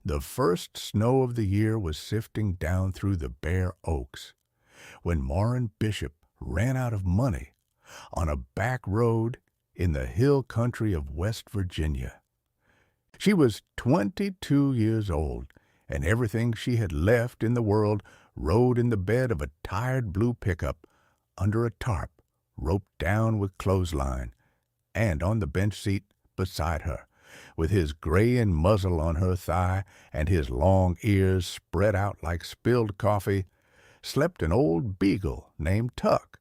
The first snow of the year was sifting down through the bare oaks when Maureen Bishop ran out of money on a back road in the hill country of West Virginia. She was 22 years old, and everything she had left in the world rode in the bed of a tired blue pickup under a tarp roped down with clothesline, and on the bench seat beside her, with his graying muzzle on her thigh and his long ears spread out like spilled coffee, slept an old Beagle named Tuck,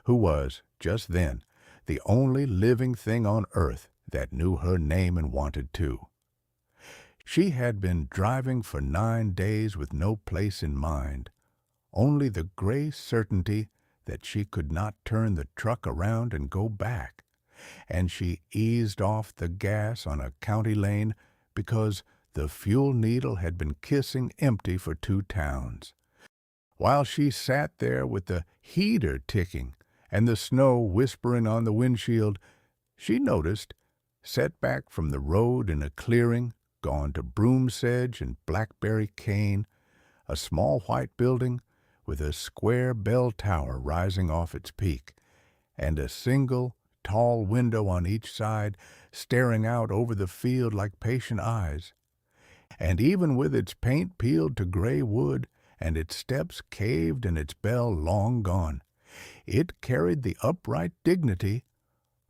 who was, just then, the only living thing on earth that knew her name and wanted to. She had been driving for 9 days with no place in mind, only the gray certainty that she could not turn the truck around and go back, and she eased off the gas on a county lane because the fuel needle had been kissing empty for 2 towns. While she sat there with the heater ticking and the snow whispering on the windshield, she noticed, set back from the road in a clearing, gone to broom sedge and blackberry cane, a small white building with a square bell tower rising off its peak, and a single tall window on each side staring out over the field like patient eyes. And even with its paint peeled to gray wood and its steps caved and its bell long gone, it carried the upright dignity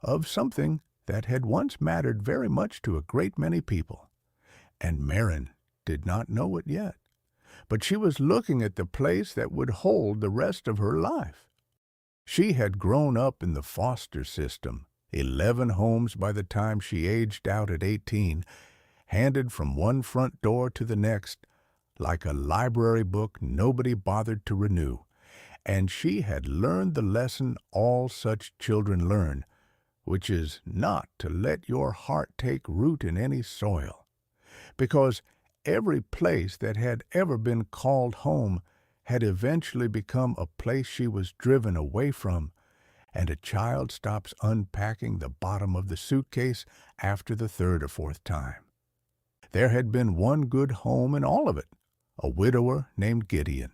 of something that had once mattered very much to a great many people. And Marin did not know it yet, but she was looking at the place that would hold the rest of her life. She had grown up in the foster system, 11 homes by the time she aged out at 18, handed from one front door to the next, like a library book nobody bothered to renew, and she had learned the lesson all such children learn, which is not to let your heart take root in any soil, because every place that had ever been called home had eventually become a place she was driven away from, and a child stops unpacking the bottom of the suitcase after the 3rd or 4th time. There had been one good home in all of it, a widower named Gideon,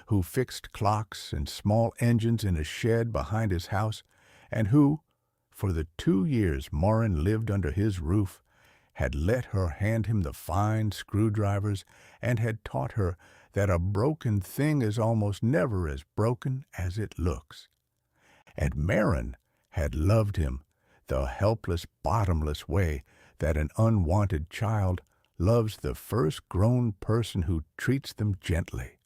who fixed clocks and small engines in a shed behind his house, and who, for the 2 years Maureen lived under his roof, had let her hand him the fine screwdrivers and had taught her that a broken thing is almost never as broken as it looks. And Marin had loved him the helpless, bottomless way that an unwanted child loves the first grown person who treats them gently.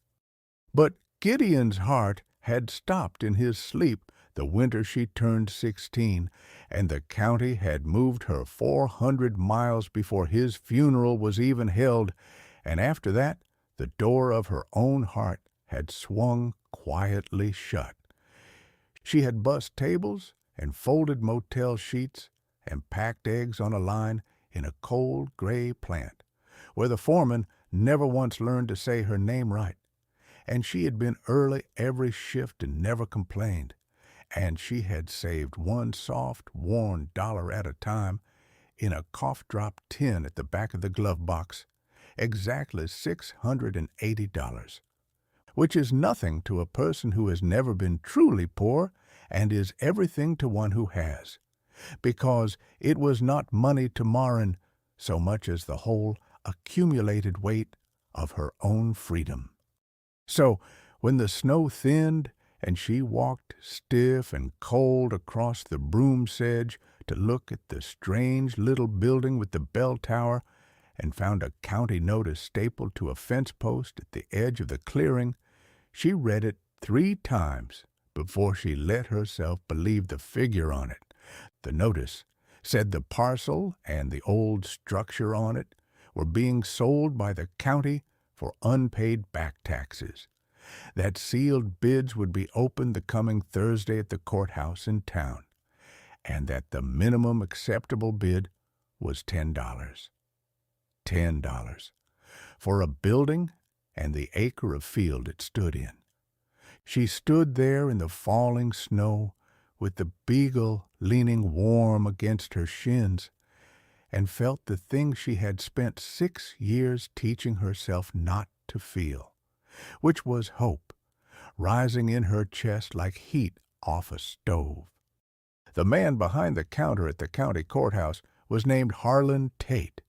But Gideon's heart had stopped in his sleep the winter she turned 16, and the county had moved her 400 miles before his funeral was even held, and after that the door of her own heart had swung quietly shut. She had bussed tables and folded motel sheets and packed eggs on a line in a cold gray plant, where the foreman never once learned to say her name right, and she had been early every shift and never complained, and she had saved one soft, worn dollar at a time in a cough-drop tin at the back of the glove box, exactly $680, which is nothing to a person who has never been truly poor and is everything to one who has, because it was not money to Marin so much as the whole accumulated weight of her own freedom. So, when the snow thinned and she walked stiff and cold across the broom sedge to look at the strange little building with the bell tower, and found a county notice stapled to a fence post at the edge of the clearing, she read it 3 times before she let herself believe the figure on it. The notice said the parcel and the old structure on it were being sold by the county for unpaid back taxes, that sealed bids would be opened the coming Thursday at the courthouse in town, and that the minimum acceptable bid was $10. $10 for a building and the acre of field it stood in. She stood there in the falling snow with the Beagle leaning warm against her shins, and felt the thing she had spent 6 years teaching herself not to feel, which was hope, rising in her chest like heat off a stove. The man behind the counter at the county courthouse was named Harlan Tate,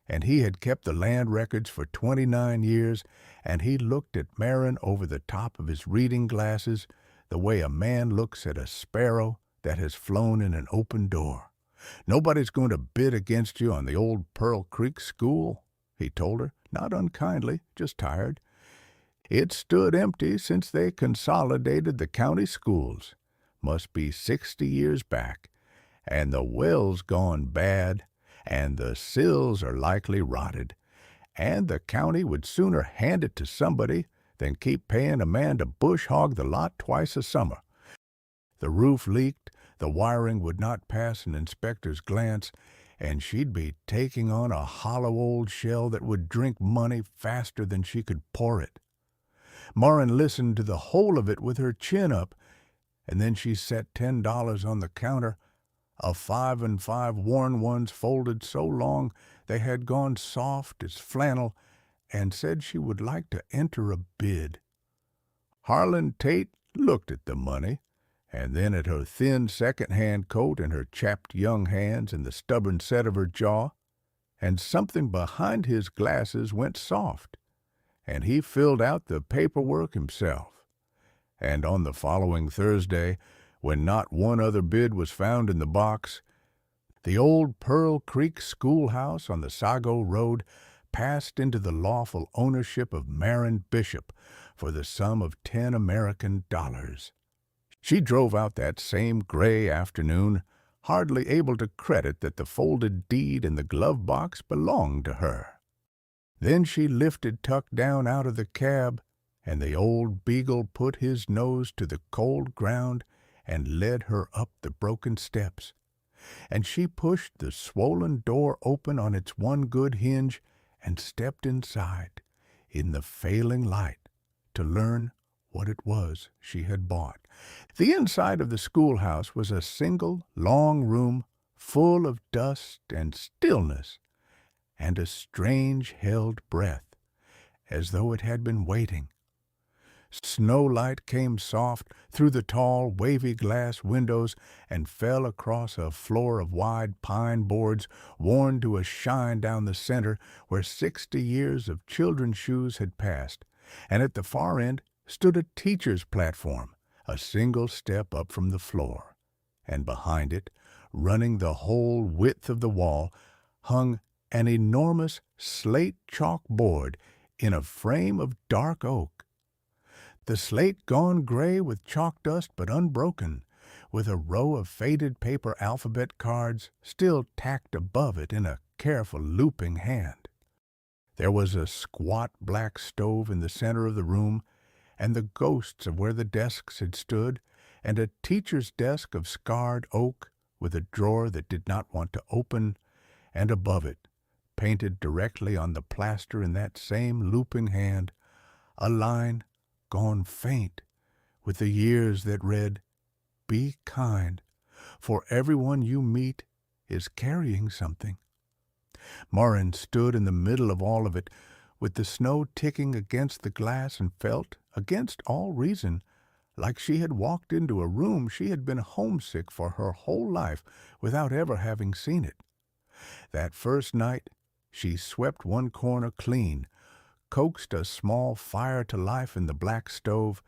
and he had kept the land records for 29 years, and he looked at Marin over the top of his reading glasses the way a man looks at a sparrow that has flown in an open door. "Nobody's going to bid against you on the old Pearl Creek School," he told her, not unkindly, just tired. "It stood empty since they consolidated the county schools. Must be 60 years back, and the well's gone bad, and the sills are likely rotted, and the county would sooner hand it to somebody than keep paying a man to bush hog the lot twice a summer. The roof leaked, the wiring would not pass an inspector's glance, and she'd be taking on a hollow old shell that would drink money faster than she could pour it." Marin listened to the whole of it with her chin up, and then she set $10 on the counter, a 5 and 5 worn ones folded so long they had gone soft as flannel, and said she would like to enter a bid. Harlan Tate looked at the money, and then at her thin second-hand coat and her chapped young hands and the stubborn set of her jaw, and something behind his glasses went soft, and he filled out the paperwork himself. And on the following Thursday, when not one other bid was found in the box, the old Pearl Creek Schoolhouse on the Sago Road passed into the lawful ownership of Marin Bishop for the sum of $10 American. She drove out that same gray afternoon, hardly able to credit that the folded deed in the glove box belonged to her. Then she lifted Tuck down out of the cab, and the old Beagle put his nose to the cold ground and led her up the broken steps, and she pushed the swollen door open on its one good hinge and stepped inside in the failing light to learn what it was she had bought. The inside of the schoolhouse was a single long room full of dust and stillness and a strange held breath, as though it had been waiting. Snowlight came soft through the tall, wavy glass windows and fell across a floor of wide pine boards worn to a shine down the center where 60 years of children's shoes had passed, and at the far end stood a teacher's platform, a single step up from the floor, and behind it, running the whole width of the wall, hung an enormous slate chalkboard in a frame of dark oak. The slate gone gray with chalk dust but unbroken, with a row of faded paper alphabet cards still tacked above it in a careful looping hand. There was a squat black stove in the center of the room, and the ghosts of where the desks had stood, and a teacher's desk of scarred oak with a drawer that did not want to open, and above it, painted directly on the plaster in that same looping hand, a line gone faint with the years that read, "Be kind, for everyone you meet is carrying something." Marin stood in the middle of all of it, with the snow ticking against the glass, and felt, against all reason, like she had walked into a room she had been homesick for her whole life without ever having seen it. That first night she swept one corner clean, coaxed a small fire to life in the black stove,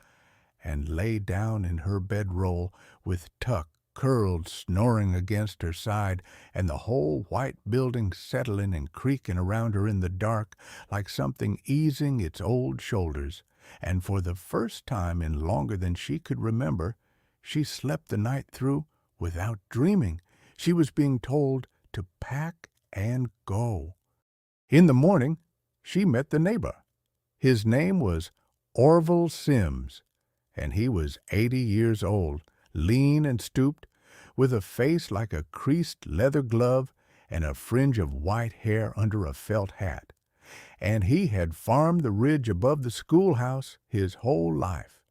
and lay down in her bedroll with Tuck curled snoring against her side, and the whole white building settling and creaking around her in the dark like something easing its old shoulders. And for the first time in longer than she could remember, she slept the night through without dreaming she was being told to pack and go. In the morning, she met the neighbor. His name was Orville Sims, and he was 80 years old, lean and stooped, with a face like a creased leather glove and a fringe of white hair under a felt hat. And he had farmed the ridge above the schoolhouse his whole life.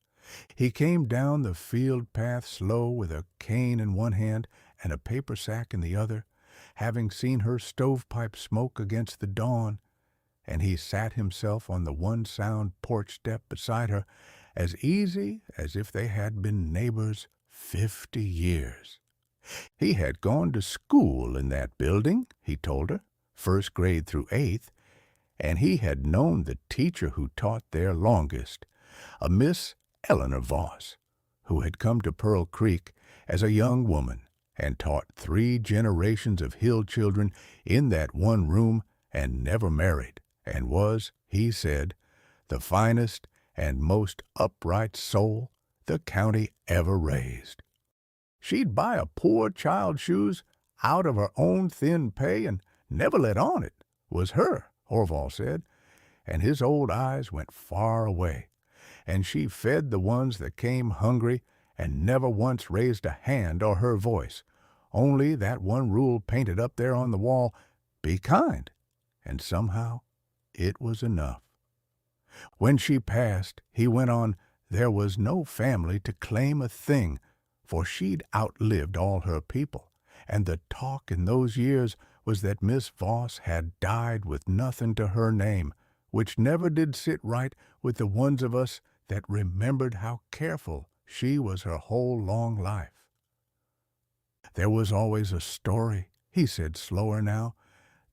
He came down the field path slow with a cane in one hand and a paper sack in the other, having seen her stovepipe smoke against the dawn, and he sat himself on the one sound porch step beside her, as easy as if they had been neighbors 50 years. He had gone to school in that building, he told her, first grade through eighth, and he had known the teacher who taught there longest, a Miss Eleanor Voss, who had come to Pearl Creek as a young woman and taught 3 generations of hill children in that one room and never married, and was, he said, the finest and most upright soul the county ever raised. She'd buy a poor child's shoes out of her own thin pay and never let on it was her, Orval said, and his old eyes went far away, and she fed the ones that came hungry and never once raised a hand or her voice, only that one rule painted up there on the wall, be kind, and somehow it was enough. When she passed, he went on, there was no family to claim a thing, for she'd outlived all her people, and the talk in those years was that Miss Voss had died with nothing to her name, which never did sit right with the ones of us that remembered how careful she was her whole long life. There was always a story, he said slower now,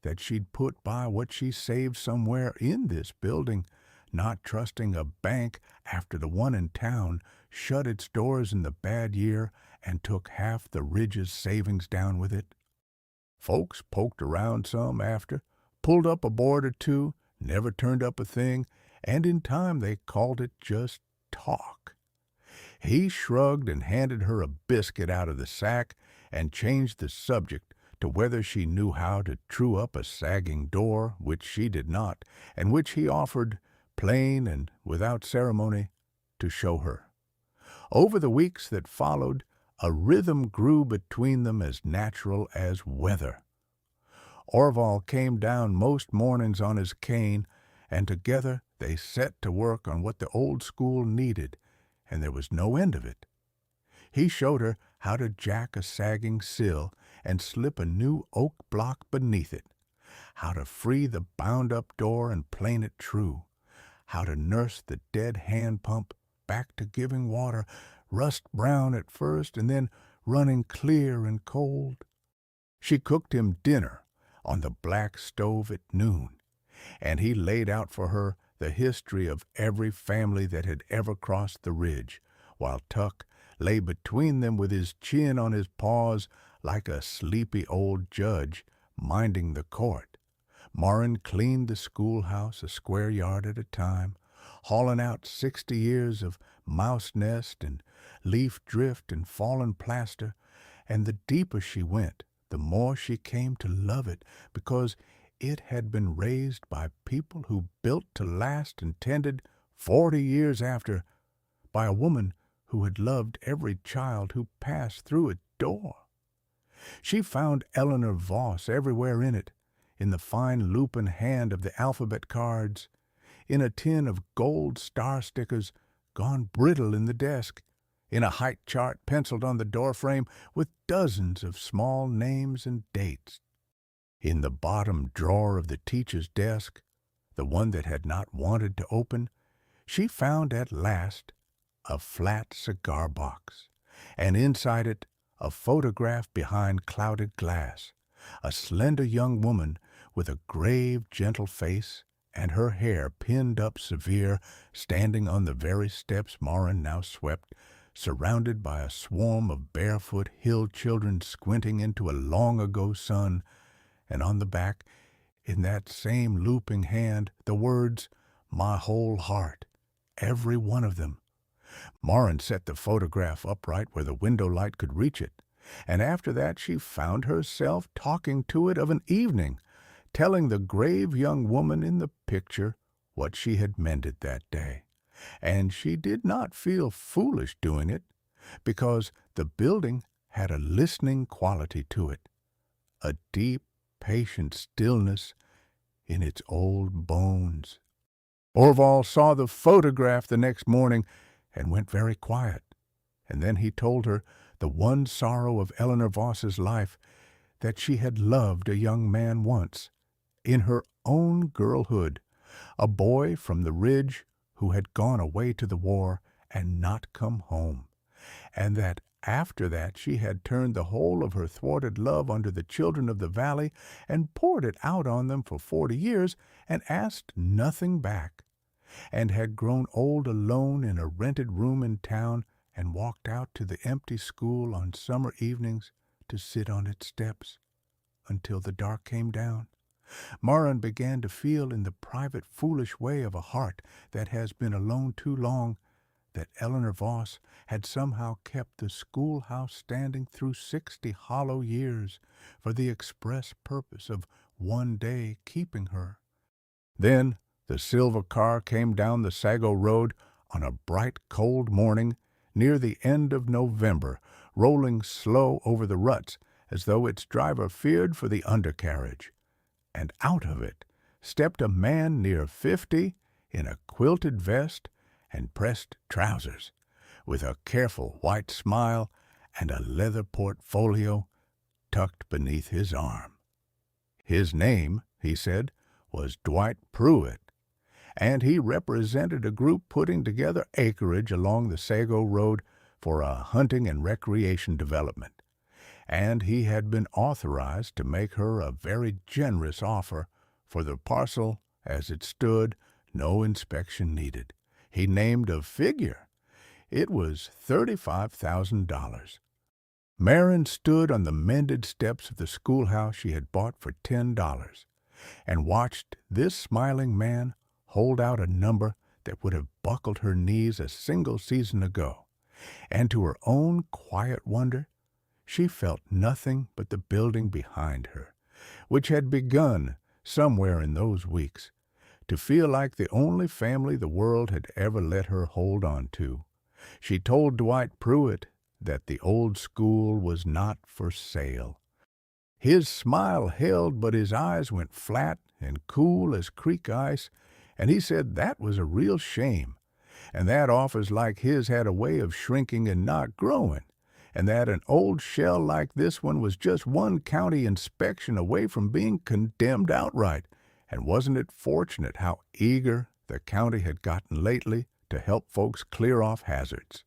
that she'd put by what she saved somewhere in this building, not trusting a bank after the one in town shut its doors in the bad year and took half the Ridge's savings down with it. Folks poked around some after, pulled up a board or two, never turned up a thing, and in time they called it just talk. He shrugged and handed her a biscuit out of the sack and changed the subject to whether she knew how to true up a sagging door, which she did not, and which he offered, plain and without ceremony, to show her. Over the weeks that followed, a rhythm grew between them as natural as weather. Orval came down most mornings on his cane, and together they set to work on what the old school needed, and there was no end of it. He showed her how to jack a sagging sill and slip a new oak block beneath it, how to free the bound-up door and plane it true, how to nurse the dead hand pump back to giving water, rust-brown at first and then running clear and cold. She cooked him dinner on the black stove at noon, and he laid out for her the history of every family that had ever crossed the ridge, while Tuck lay between them with his chin on his paws like a sleepy old judge minding the court. Morin cleaned the schoolhouse a square yard at a time, hauling out 60 years of mouse nest and leaf drift and fallen plaster, and the deeper she went, the more she came to love it, because it had been raised by people who built to last and tended 40 years after, by a woman who had loved every child who passed through its door. She found Eleanor Voss everywhere in it, in the fine lupin hand of the alphabet cards, in a tin of gold star stickers gone brittle in the desk, in a height chart penciled on the doorframe with dozens of small names and dates. In the bottom drawer of the teacher's desk, the one that had not wanted to open, she found at last a flat cigar box, and inside it a photograph behind clouded glass, a slender young woman with a grave, gentle face and her hair pinned up severe, standing on the very steps Morin now swept, surrounded by a swarm of barefoot hill children squinting into a long-ago sun, and on the back, in that same looping hand, the words, "My whole heart," every one of them. Morin set the photograph upright where the window light could reach it, and after that she found herself talking to it of an evening, telling the grave young woman in the picture what she had mended that day. And she did not feel foolish doing it, because the building had a listening quality to it, a deep, patient stillness in its old bones. Orval saw the photograph the next morning and went very quiet, and then he told her the one sorrow of Eleanor Voss's life, that she had loved a young man once, in her own girlhood, a boy from the ridge who had gone away to the war and not come home, and that after that she had turned the whole of her thwarted love onto the children of the valley and poured it out on them for 40 years and asked nothing back, and had grown old alone in a rented room in town and walked out to the empty school on summer evenings to sit on its steps until the dark came down. Marin began to feel in the private foolish way of a heart that has been alone too long that Eleanor Voss had somehow kept the schoolhouse standing through 60 hollow years for the express purpose of one day keeping her. Then the silver car came down the Sago Road on a bright, cold morning near the end of November, rolling slow over the ruts as though its driver feared for the undercarriage. And out of it stepped a man near 50 in a quilted vest and pressed trousers, with a careful white smile and a leather portfolio tucked beneath his arm. His name, he said, was Dwight Pruitt, and he represented a group putting together acreage along the Sago Road for a hunting and recreation development, and he had been authorized to make her a very generous offer for the parcel as it stood, no inspection needed. He named a figure. It was $35,000. Marin stood on the mended steps of the schoolhouse she had bought for $10 and watched this smiling man hold out a number that would have buckled her knees a single season ago, and to her own quiet wonder, she felt nothing but the building behind her, which had begun somewhere in those weeks, to feel like the only family the world had ever let her hold on to. She told Dwight Pruitt that the old school was not for sale. His smile held, but his eyes went flat and cool as creek ice, and he said that was a real shame, and that offers like his had a way of shrinking and not growing, and that an old shell like this one was just one county inspection away from being condemned outright. And wasn't it fortunate how eager the county had gotten lately to help folks clear off hazards?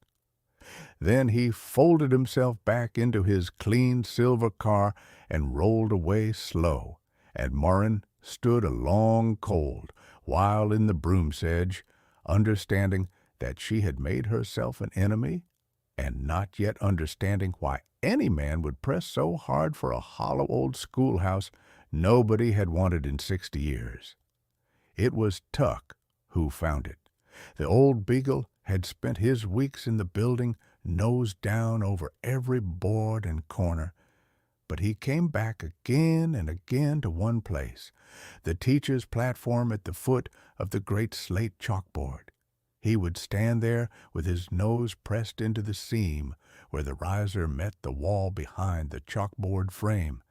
Then he folded himself back into his clean silver car and rolled away slow, and Marin stood a long cold while in the broom sedge, understanding that she had made herself an enemy, and not yet understanding why any man would press so hard for a hollow old schoolhouse nobody had wanted in 60 years. It was Tuck who found it. The old Beagle had spent his weeks in the building, nose down over every board and corner, but he came back again and again to one place, the teacher's platform at the foot of the great slate chalkboard. He would stand there with his nose pressed into the seam where the riser met the wall behind the chalkboard frame,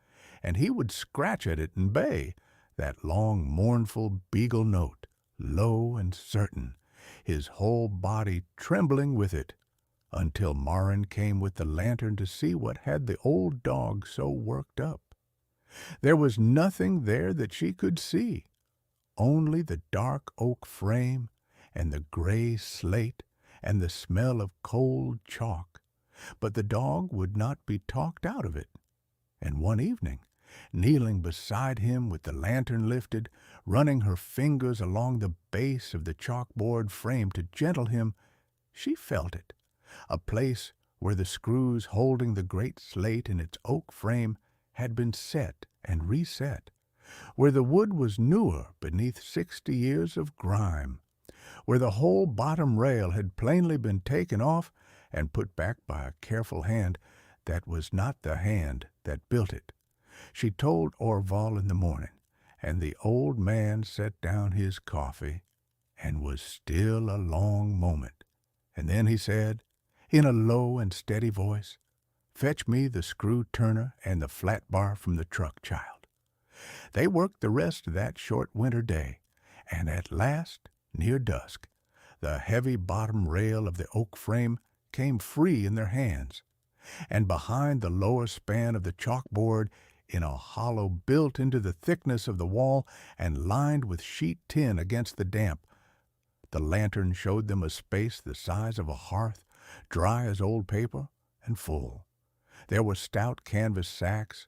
and he would scratch at it and bay, that long, mournful Beagle note, low and certain, his whole body trembling with it, until Marin came with the lantern to see what had the old dog so worked up. There was nothing there that she could see, only the dark oak frame and the gray slate and the smell of cold chalk, but the dog would not be talked out of it. And one evening, kneeling beside him with the lantern lifted, running her fingers along the base of the chalkboard frame to gentle him, she felt it, a place where the screws holding the great slate in its oak frame had been set and reset, where the wood was newer beneath 60 years of grime, where the whole bottom rail had plainly been taken off and put back by a careful hand that was not the hand that built it. She told Orval in the morning, and the old man set down his coffee and was still a long moment, and then he said, in a low and steady voice, "Fetch me the screw-turner and the flat bar from the truck, child." They worked the rest of that short winter day, and at last, near dusk, the heavy bottom rail of the oak frame came free in their hands, and behind the lower span of the chalkboard in a hollow built into the thickness of the wall and lined with sheet tin against the damp. The lantern showed them a space the size of a hearth, dry as old paper and full. There were stout canvas sacks,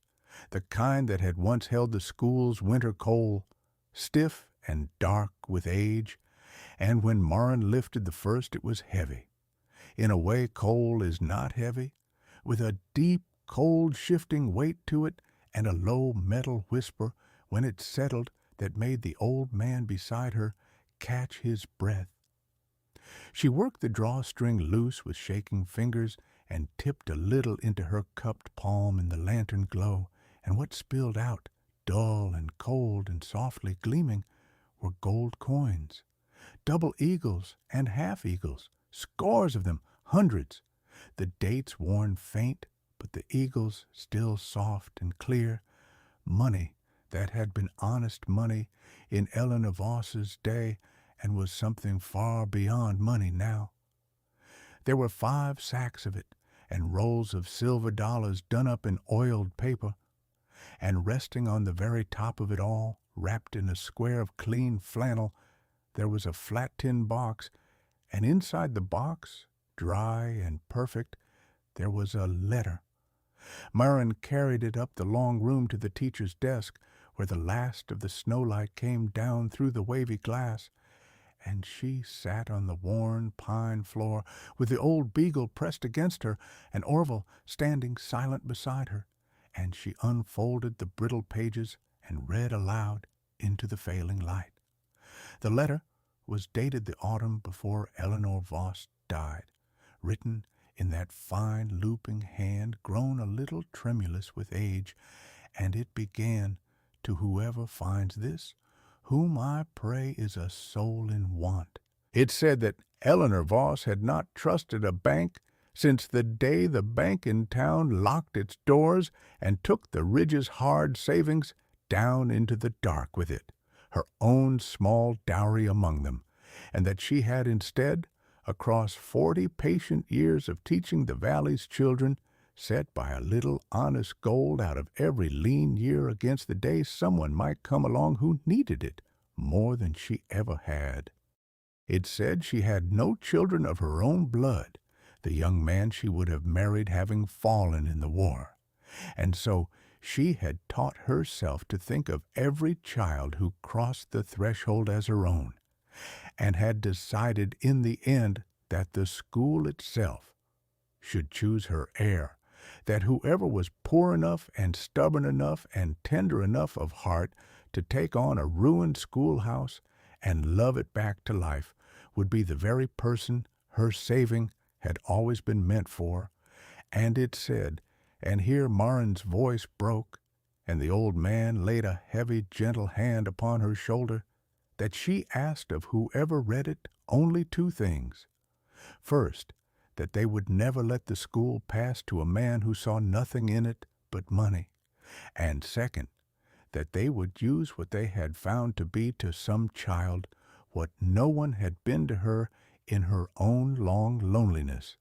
the kind that had once held the school's winter coal, stiff and dark with age, and when Morin lifted the first it was heavy. In a way coal is not heavy, with a deep, cold, shifting weight to it and a low metal whisper when it settled that made the old man beside her catch his breath. She worked the drawstring loose with shaking fingers and tipped a little into her cupped palm in the lantern glow, and what spilled out, dull and cold and softly gleaming, were gold coins, double eagles and half eagles, scores of them, hundreds, the dates worn faint, but the eagles still soft and clear, money that had been honest money in Eleanor Voss's day and was something far beyond money now. There were 5 sacks of it, and rolls of silver dollars done up in oiled paper, and resting on the very top of it all, wrapped in a square of clean flannel, there was a flat tin box, and inside the box, dry and perfect, there was a letter. Morin carried it up the long room to the teacher's desk, where the last of the snowlight came down through the wavy glass, and she sat on the worn pine floor with the old Beagle pressed against her and Orville standing silent beside her, and she unfolded the brittle pages and read aloud into the failing light. The letter was dated the autumn before Eleanor Voss died, written in that fine looping hand grown a little tremulous with age, and it began, "To whoever finds this, whom I pray is a soul in want." It said that Eleanor Voss had not trusted a bank since the day the bank in town locked its doors and took the Ridge's hard savings down into the dark with it, her own small dowry among them, and that she had instead, across 40 patient years of teaching the Valley's children, set by a little honest gold out of every lean year against the day someone might come along who needed it more than she ever had. It said she had no children of her own blood, the young man she would have married having fallen in the war, and so she had taught herself to think of every child who crossed the threshold as her own, and had decided in the end that the school itself should choose her heir, that whoever was poor enough and stubborn enough and tender enough of heart to take on a ruined schoolhouse and love it back to life would be the very person her saving had always been meant for. And it said, and here Morin's voice broke, and the old man laid a heavy, gentle hand upon her shoulder, that she asked of whoever read it only 2 things. First, that they would never let the school pass to a man who saw nothing in it but money, and second, that they would use what they had found to be to some child what no one had been to her in her own long loneliness,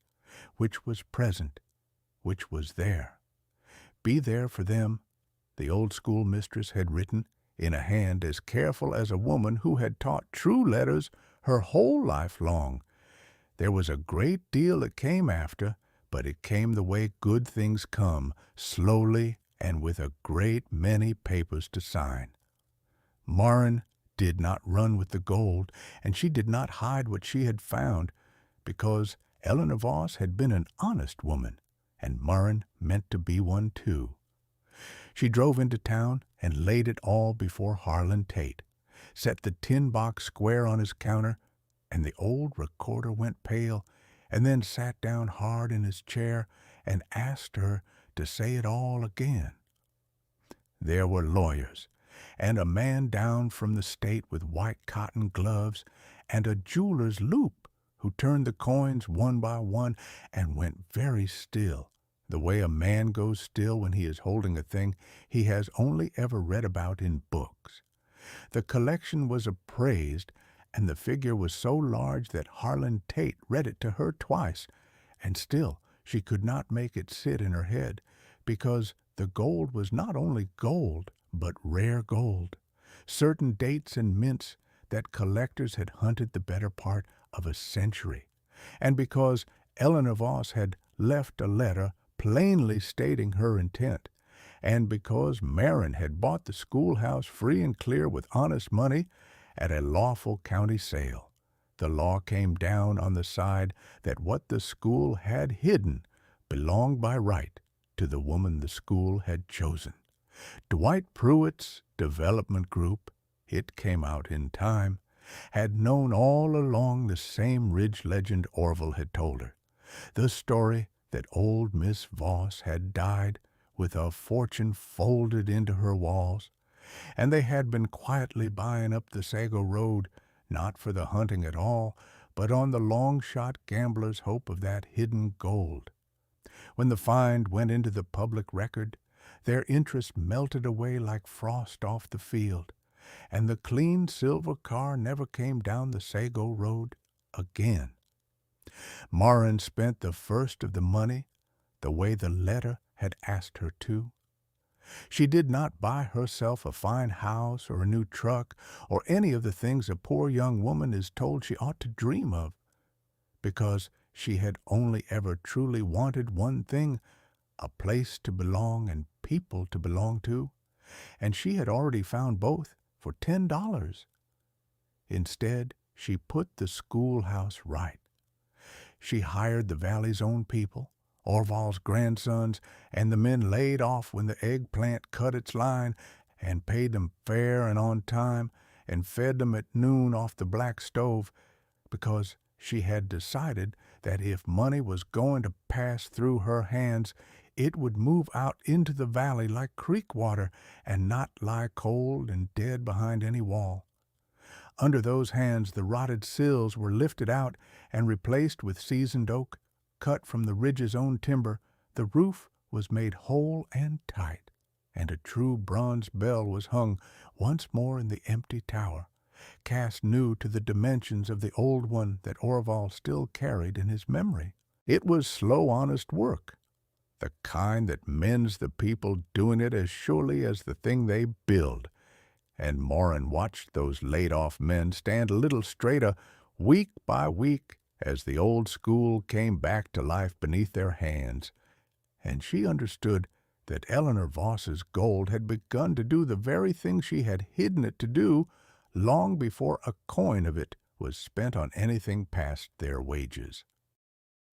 which was present, which was there. Be there for them, the old schoolmistress had written, in a hand as careful as a woman who had taught true letters her whole life long. There was a great deal that came after, but it came the way good things come, slowly and with a great many papers to sign. Morin did not run with the gold, and she did not hide what she had found, because Eleanor Voss had been an honest woman, and Morin meant to be one too. She drove into town and laid it all before Harlan Tate, set the tin box square on his counter, and the old recorder went pale, and then sat down hard in his chair and asked her to say it all again. There were lawyers, and a man down from the state with white cotton gloves, and a jeweler's loop who turned the coins one by one and went very still, the way a man goes still when he is holding a thing he has only ever read about in books. The collection was appraised, and the figure was so large that Harlan Tate read it to her twice, and still she could not make it sit in her head, because The gold was not only gold, but rare gold, certain dates and mints that collectors had hunted the better part of a century, and because Eleanor Voss had left a letter plainly stating her intent, and because Marin had bought the schoolhouse free and clear with honest money at a lawful county sale. The law came down on the side that what the school had hidden belonged by right to the woman the school had chosen. Dwight Pruitt's development group, it came out in time, had known all along the same ridge legend Orville had told her, the story that old Miss Voss had died with a fortune folded into her walls, and they had been quietly buying up the Sago Road, not for the hunting at all, but on the long-shot gambler's hope of that hidden gold. When the find went into the public record, their interest melted away like frost off the field, and the clean silver car never came down the Sago Road again. Marin spent the first of the money the way the letter had asked her to. She did not buy herself a fine house or a new truck or any of the things a poor young woman is told she ought to dream of, because she had only ever truly wanted one thing, a place to belong and people to belong to, and she had already found both for $10. Instead, she put the schoolhouse right. She hired the valley's own people, Orval's grandsons, and the men laid off when the eggplant cut its line, and paid them fair and on time, and fed them at noon off the black stove, because she had decided that if money was going to pass through her hands, it would move out into the valley like creek water and not lie cold and dead behind any wall. Under those hands the rotted sills were lifted out and replaced with seasoned oak, cut from the ridge's own timber. The roof was made whole and tight, and a true bronze bell was hung once more in the empty tower, cast new to the dimensions of the old one that Orval still carried in his memory. It was slow, honest work, the kind that mends the people doing it as surely as the thing they build, and Morin watched those laid-off men stand a little straighter week by week as the old school came back to life beneath their hands, and she understood that Eleanor Voss's gold had begun to do the very thing she had hidden it to do long before a coin of it was spent on anything past their wages.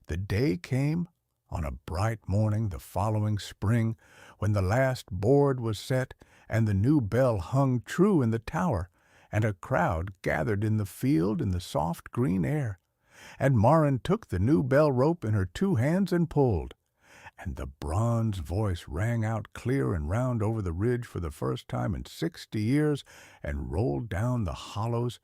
The day came on a bright morning the following spring, when the last board was set and the new bell hung true in the tower, and a crowd gathered in the field in the soft green air, and Marin took the new bell rope in her two hands and pulled, and the bronze voice rang out clear and round over the ridge for the first time in 60 years, and rolled down the hollows,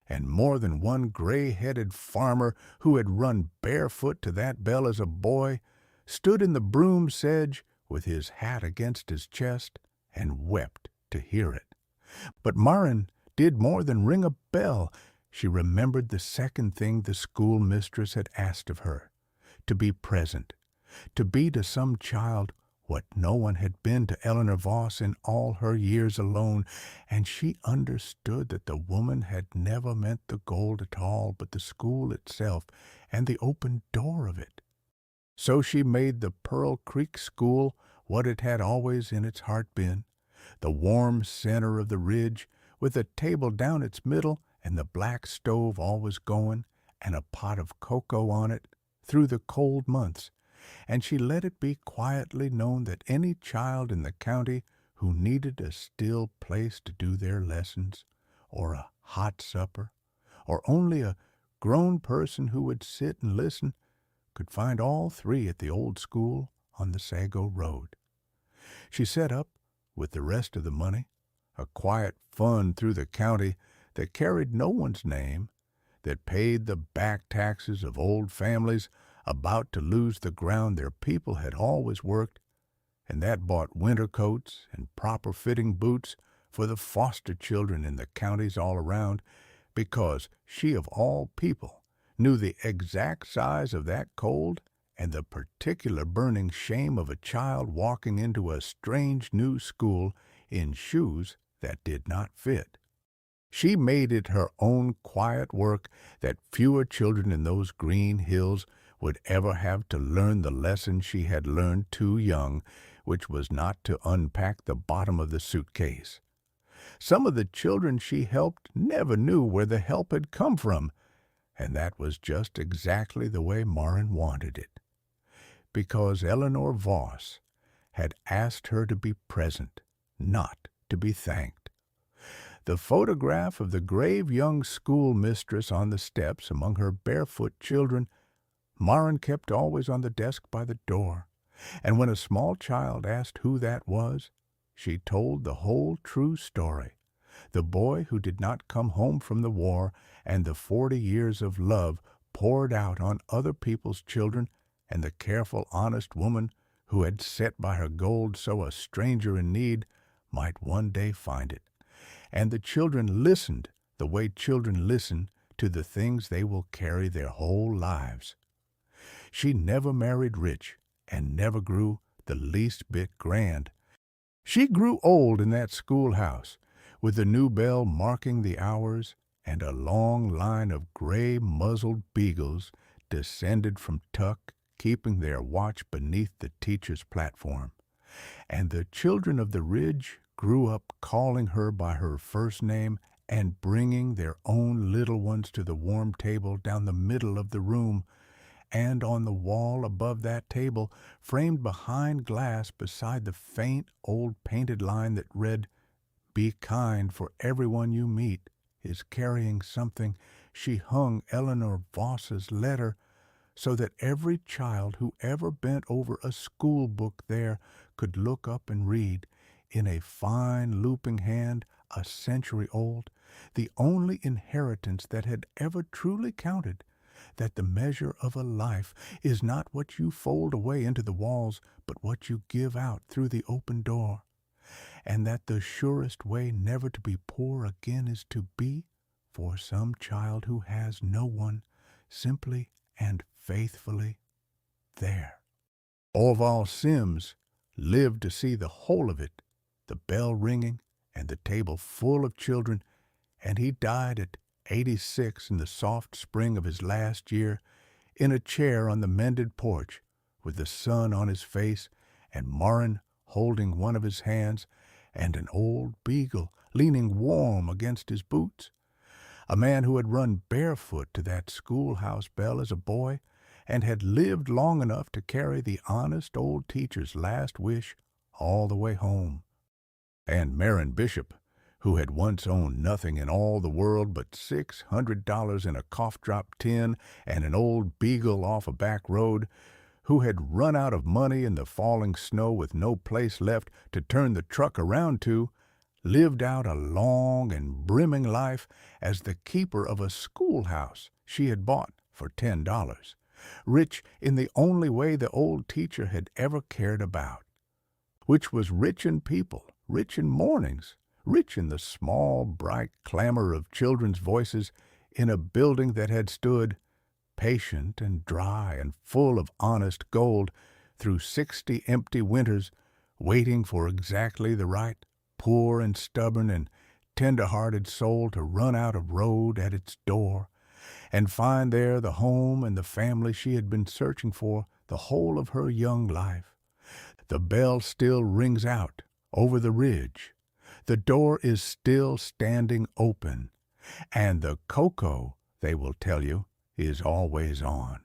and more than one gray-headed farmer who had run barefoot to that bell as a boy stood in the broom sedge with his hat against his chest and wept to hear it. But Marin did more than ring a bell. She remembered the second thing the schoolmistress had asked of her, to be present, to be to some child what no one had been to Eleanor Voss in all her years alone, and she understood that the woman had never meant the gold at all, but the school itself and the open door of it. So she made the Pearl Creek School what it had always in its heart been, the warm center of the ridge, with a table down its middle and the black stove always going, and a pot of cocoa on it through the cold months, and she let it be quietly known that any child in the county who needed a still place to do their lessons, or a hot supper, or only a grown person who would sit and listen, could find all three at the old school on the Sago Road. She set up, with the rest of the money, a quiet fund through the county that carried no one's name, that paid the back taxes of old families about to lose the ground their people had always worked, and that bought winter coats and proper-fitting boots for the foster children in the counties all around, because she of all people knew the exact size of that cold and the particular burning shame of a child walking into a strange new school in shoes that did not fit. She made it her own quiet work that fewer children in those green hills would ever have to learn the lesson she had learned too young, which was not to unpack the bottom of the suitcase. Some of the children she helped never knew where the help had come from, and that was just exactly the way Marin wanted it, because Eleanor Voss had asked her to be present, not to be thanked. The photograph of the grave young schoolmistress on the steps among her barefoot children Marin kept always on the desk by the door, and when a small child asked who that was, she told the whole true story. The boy who did not come home from the war and the 40 years of love poured out on other people's children, and the careful, honest woman who had set by her gold so a stranger in need might one day find it. And the children listened the way children listen to the things they will carry their whole lives. She never married rich and never grew the least bit grand. She grew old in that schoolhouse, with the new bell marking the hours, and a long line of gray-muzzled beagles descended from tuck, keeping their watch beneath the teacher's platform. And the children of the ridge grew up calling her by her first name and bringing their own little ones to the warm table down the middle of the room, and on the wall above that table, framed behind glass beside the faint old painted line that read, "Be kind, for everyone you meet is carrying something," she hung Eleanor Voss's letter so that every child who ever bent over a school book there could look up and read, in a fine looping hand, a century old, the only inheritance that had ever truly counted, that the measure of a life is not what you fold away into the walls, but what you give out through the open door, and that the surest way never to be poor again is to be, for some child who has no one, simply and faithfully there. Orval Sims lived to see the whole of it, the bell ringing and the table full of children, and he died at 86 in the soft spring of his last year, in a chair on the mended porch, with the sun on his face, and Marin holding one of his hands, and an old beagle leaning warm against his boots. A man who had run barefoot to that schoolhouse bell as a boy, and had lived long enough to carry the honest old teacher's last wish all the way home. And Marin Bishop, who had once owned nothing in all the world but $600 in a cough-drop tin and an old beagle off a back road, who had run out of money in the falling snow with no place left to turn the truck around to, lived out a long and brimming life as the keeper of a schoolhouse she had bought for $10, rich in the only way the old teacher had ever cared about, which was rich in people, rich in mornings, rich in the small, bright clamor of children's voices in a building that had stood, patient and dry and full of honest gold, through 60 empty winters, waiting for exactly the right, poor and stubborn and tender-hearted soul to run out of road at its door, and find there the home and the family she had been searching for the whole of her young life. The bell still rings out over the ridge. The door is still standing open, and the cocoa, they will tell you, is always on.